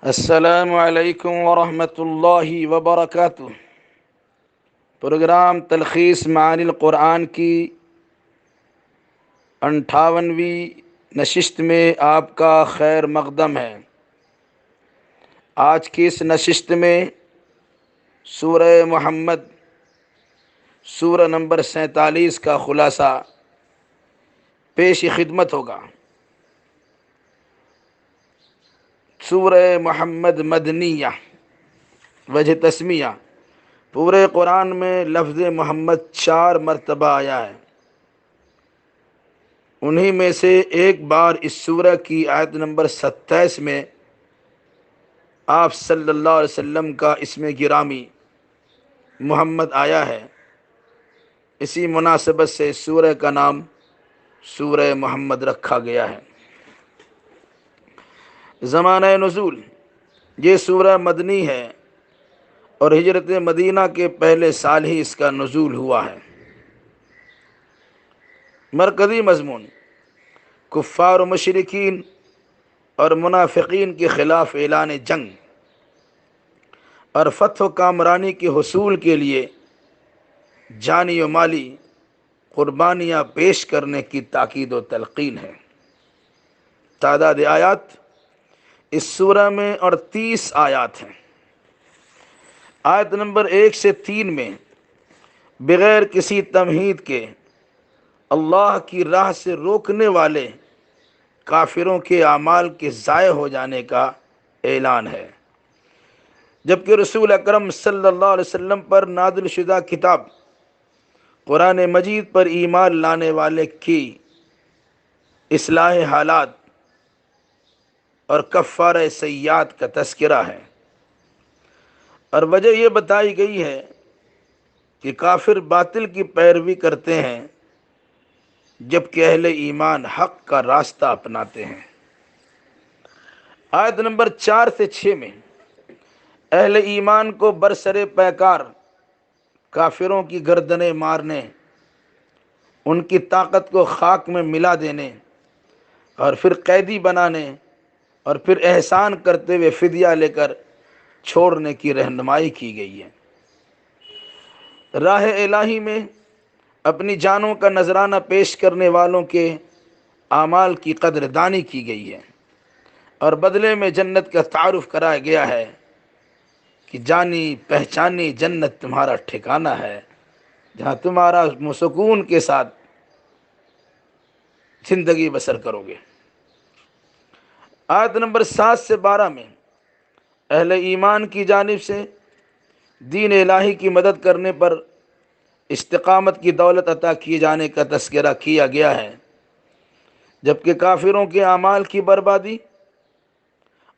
السلام علیکم ورحمۃ اللہ وبرکاتہ۔ پروگرام تلخیص معانی القرآن کی 58ویں نشست میں آپ کا خیر مقدم ہے۔ آج کی اس نشست میں سورہ محمد سورہ نمبر 47 کا خلاصہ پیش خدمت ہوگا۔ سورہ محمد مدنیہ وجہ تسمیہ، پورے قرآن میں لفظ محمد 4 مرتبہ آیا ہے۔ انہی میں سے ایک بار اس سورہ کی آیت نمبر 27 میں آپ صلی اللہ علیہ وسلم کا اسم گرامی محمد آیا ہے۔ اسی مناسبت سے سورہ کا نام سورہ محمد رکھا گیا ہے۔ زمانہ نزول، یہ سورہ مدنی ہے اور ہجرت مدینہ کے پہلے سال ہی اس کا نزول ہوا ہے۔ مرکزی مضمون، کفار و مشرکین اور منافقین کے خلاف اعلان جنگ اور فتح و کامرانی کے حصول کے لیے جانی و مالی قربانیاں پیش کرنے کی تاکید و تلقین ہے۔ تعداد آیات اس سورہ میں 38 آیات ہیں۔ آیت نمبر 1 سے 3 میں بغیر کسی تمہید کے اللہ کی راہ سے روکنے والے کافروں کے اعمال کے ضائع ہو جانے کا اعلان ہے، جبکہ رسول اکرم صلی اللہ علیہ وسلم پر نازل شدہ کتاب قرآن مجید پر ایمان لانے والے کی اصلاح حالات اور کفارہ سیئات کا تذکرہ ہے، اور وجہ یہ بتائی گئی ہے کہ کافر باطل کی پیروی کرتے ہیں جبکہ اہل ایمان حق کا راستہ اپناتے ہیں۔ آیت نمبر 4 سے 6 میں اہل ایمان کو برسر پیکار کافروں کی گردنیں مارنے، ان کی طاقت کو خاک میں ملا دینے اور پھر قیدی بنانے اور پھر احسان کرتے ہوئے فدیہ لے کر چھوڑنے کی رہنمائی کی گئی ہے۔ راہ الہی میں اپنی جانوں کا نذرانہ پیش کرنے والوں کے اعمال کی قدر دانی کی گئی ہے، اور بدلے میں جنت کا تعارف کرایا گیا ہے کہ جانی پہچانی جنت تمہارا ٹھکانہ ہے، جہاں تمہارا سکون کے ساتھ زندگی بسر کرو گے۔ آیت نمبر 7 سے 12 میں اہل ایمان کی جانب سے دین الہی کی مدد کرنے پر استقامت کی دولت عطا کیے جانے کا تذکرہ کیا گیا ہے، جبکہ کافروں کے اعمال کی بربادی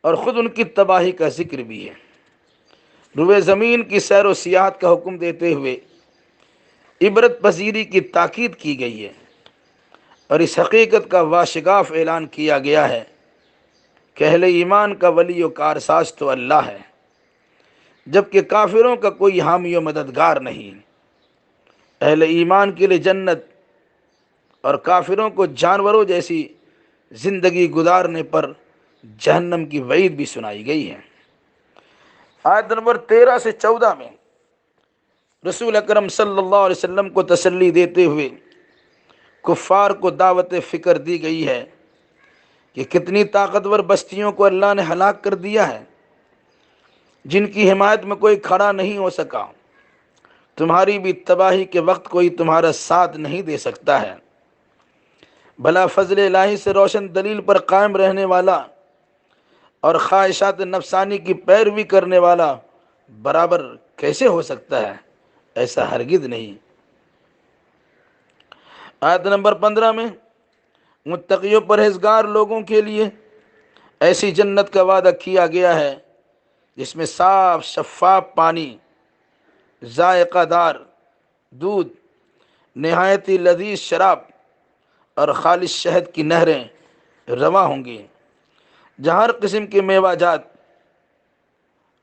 اور خود ان کی تباہی کا ذکر بھی ہے۔ روئے زمین کی سیر و سیاحت کا حکم دیتے ہوئے عبرت پذیری کی تاکید کی گئی ہے، اور اس حقیقت کا واشگاف اعلان کیا گیا ہے کہ اہل ایمان کا ولی و کارساز تو اللہ ہے، جبکہ کافروں کا کوئی حامی و مددگار نہیں۔ اہل ایمان کے لیے جنت اور کافروں کو جانوروں جیسی زندگی گزارنے پر جہنم کی وعید بھی سنائی گئی ہے۔ آیت نمبر 13 سے 14 میں رسول اکرم صلی اللہ علیہ وسلم کو تسلی دیتے ہوئے کفار کو دعوت فکر دی گئی ہے کہ کتنی طاقتور بستیوں کو اللہ نے ہلاک کر دیا ہے جن کی حمایت میں کوئی کھڑا نہیں ہو سکا۔ تمہاری بھی تباہی کے وقت کوئی تمہارا ساتھ نہیں دے سکتا ہے، بھلا فضل الہی سے روشن دلیل پر قائم رہنے والا اور خواہشات نفسانی کی پیروی کرنے والا برابر کیسے ہو سکتا ہے؟ ایسا ہرگز نہیں۔ آیت نمبر 15 میں متقی و پرہیزگار لوگوں کے لیے ایسی جنت کا وعدہ کیا گیا ہے جس میں صاف شفاف پانی، ذائقہ دار دودھ، نہایت ہی لذیذ شراب اور خالص شہد کی نہریں رواں ہوں گی، جہاں ہر قسم کے میوہ جات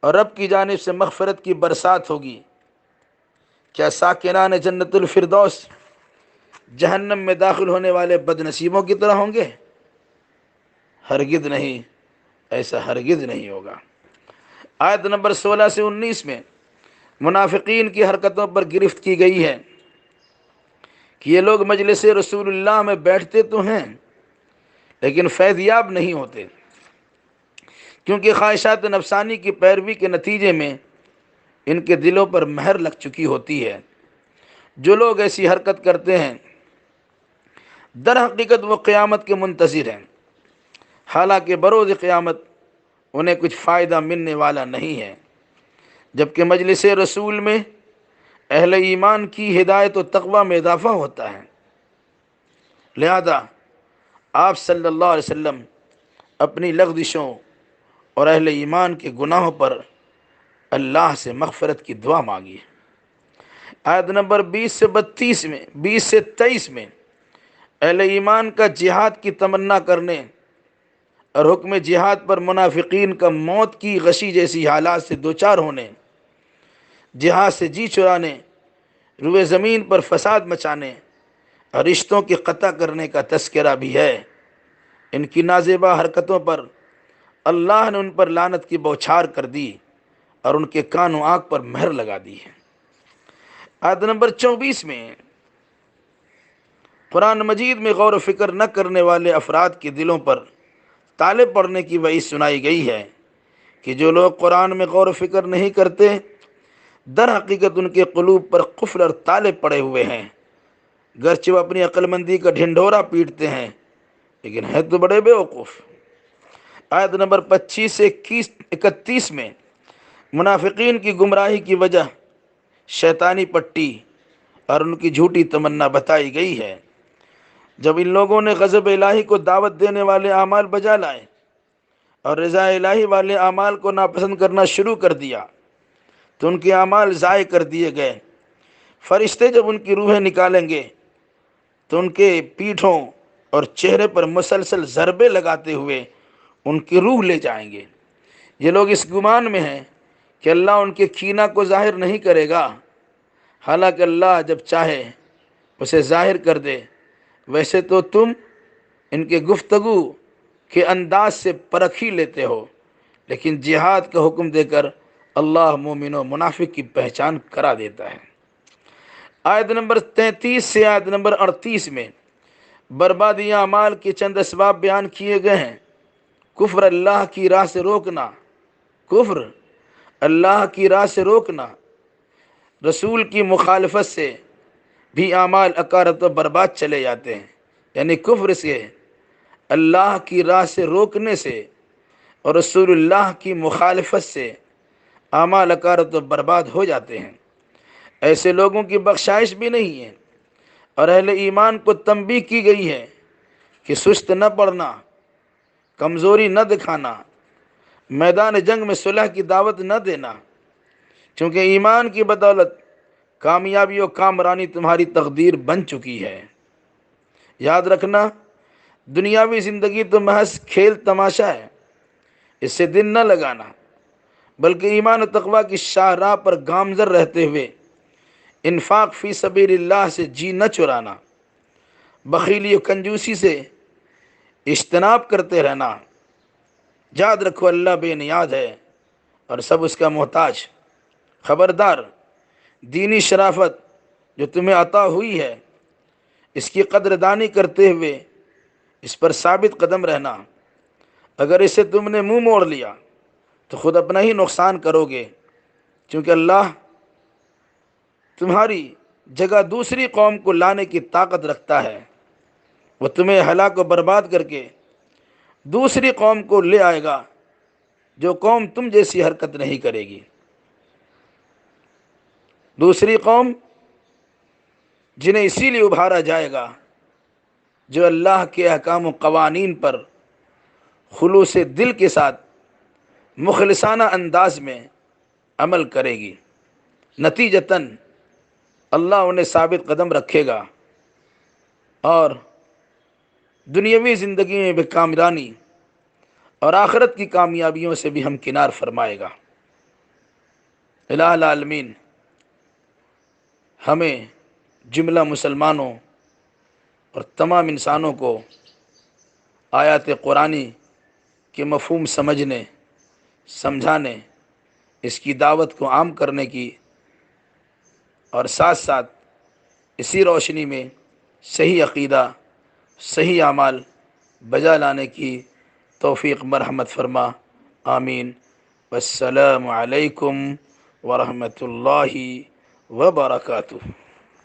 اور رب کی جانب سے مغفرت کی برسات ہوگی۔ کیا ساکنان جنت الفردوس جہنم میں داخل ہونے والے بد نصیبوں کی طرح ہوں گے؟ ہرگز نہیں، ایسا ہرگز نہیں ہوگا۔ آیت نمبر 16 سے 19 میں منافقین کی حرکتوں پر گرفت کی گئی ہے کہ یہ لوگ مجلس رسول اللہ میں بیٹھتے تو ہیں لیکن فیض یاب نہیں ہوتے، کیونکہ خواہشات نفسانی کی پیروی کے نتیجے میں ان کے دلوں پر مہر لگ چکی ہوتی ہے۔ جو لوگ ایسی حرکت کرتے ہیں در حقیقت وہ قیامت کے منتظر ہیں، حالانکہ بروز قیامت انہیں کچھ فائدہ ملنے والا نہیں ہے، جبکہ مجلس رسول میں اہل ایمان کی ہدایت و تقوی میں اضافہ ہوتا ہے۔ لہذا آپ صلی اللہ علیہ وسلم اپنی لغزشوں اور اہل ایمان کے گناہوں پر اللہ سے مغفرت کی دعا مانگی۔ آیت نمبر 20 سے 23 میں اہل ایمان کا جہاد کی تمنا کرنے اور حکم جہاد پر منافقین کا موت کی غشی جیسی حالات سے دوچار ہونے، جہاد سے جی چرانے، روئے زمین پر فساد مچانے اور رشتوں کی قطع کرنے کا تذکرہ بھی ہے۔ ان کی نازیبا حرکتوں پر اللہ نے ان پر لعنت کی بوچھار کر دی اور ان کے کان و آنکھ پر مہر لگا دی ہے۔ آیت نمبر 24 میں قرآن مجید میں غور و فکر نہ کرنے والے افراد کے دلوں پر تالے پڑنے کی وعید سنائی گئی ہے کہ جو لوگ قرآن میں غور و فکر نہیں کرتے در حقیقت ان کے قلوب پر قفل اور تالے پڑے ہوئے ہیں، گرچہ وہ اپنی عقل مندی کا ڈھنڈورا پیٹتے ہیں لیکن ہے تو بڑے بیوقوف۔ آیت نمبر 25 سے 31 میں منافقین کی گمراہی کی وجہ شیطانی پٹی اور ان کی جھوٹی تمنا بتائی گئی ہے۔ جب ان لوگوں نے غضب الہی کو دعوت دینے والے اعمال بجا لائے اور رضا الہی والے اعمال کو ناپسند کرنا شروع کر دیا تو ان کے اعمال ضائع کر دیے گئے۔ فرشتے جب ان کی روحیں نکالیں گے تو ان کے پیٹھوں اور چہرے پر مسلسل ضربے لگاتے ہوئے ان کی روح لے جائیں گے۔ یہ لوگ اس گمان میں ہیں کہ اللہ ان کے کینہ کو ظاہر نہیں کرے گا، حالانکہ اللہ جب چاہے اسے ظاہر کر دے۔ ویسے تو تم ان کے گفتگو کے انداز سے پرکھ ہی لیتے ہو، لیکن جہاد کا حکم دے کر اللہ مومن و منافق کی پہچان کرا دیتا ہے۔ آیت نمبر 33 سے آیت نمبر 38 میں بربادی اعمال کے چند اسباب بیان کیے گئے ہیں۔ کفر اللہ کی راہ سے روکنا، کفر اللہ کی راہ سے روکنا، رسول کی مخالفت سے بھی اعمال اکارت و برباد چلے جاتے ہیں، یعنی کفر سے، اللہ کی راہ سے روکنے سے اور رسول اللہ کی مخالفت سے اعمال اکارت و برباد ہو جاتے ہیں۔ ایسے لوگوں کی بخشائش بھی نہیں ہے، اور اہل ایمان کو تنبیہ کی گئی ہے کہ سست نہ پڑنا، کمزوری نہ دکھانا، میدان جنگ میں صلح کی دعوت نہ دینا، کیونکہ ایمان کی بدولت کامیابی و کامرانی تمہاری تقدیر بن چکی ہے۔ یاد رکھنا، دنیاوی زندگی تو محض کھیل تماشا ہے، اس سے دل نہ لگانا، بلکہ ایمان و تقوی کی شاہراہ پر گامزن رہتے ہوئے انفاق فی سبیل اللہ سے جی نہ چرانا، بخیلی و کنجوسی سے اجتناب کرتے رہنا۔ یاد رکھو اللہ بے نیاز ہے اور سب اس کا محتاج۔ خبردار، دینی شرافت جو تمہیں عطا ہوئی ہے اس کی قدردانی کرتے ہوئے اس پر ثابت قدم رہنا۔ اگر اسے تم نے منہ موڑ لیا تو خود اپنا ہی نقصان کرو گے، کیونکہ اللہ تمہاری جگہ دوسری قوم کو لانے کی طاقت رکھتا ہے۔ وہ تمہیں ہلاک و برباد کر کے دوسری قوم کو لے آئے گا جو قوم تم جیسی حرکت نہیں کرے گی۔ دوسری قوم جنہیں اسی لیے ابھارا جائے گا جو اللہ کے احکام و قوانین پر خلوص دل کے ساتھ مخلصانہ انداز میں عمل کرے گی۔ نتیجتاً اللہ انہیں ثابت قدم رکھے گا اور دنیاوی زندگی میں بھی کامرانی اور آخرت کی کامیابیوں سے بھی ہمکنار فرمائے گا۔ الہ العالمین ہمیں جملہ مسلمانوں اور تمام انسانوں کو آیات قرآنی کے مفہوم سمجھنے، سمجھانے اس کی دعوت کو عام کرنے کی اور ساتھ ساتھ اسی روشنی میں صحیح عقیدہ صحیح اعمال بجا لانے کی توفیق مرحمت فرما، آمین۔ والسلام علیکم ورحمۃ اللہ وبرکاتہ۔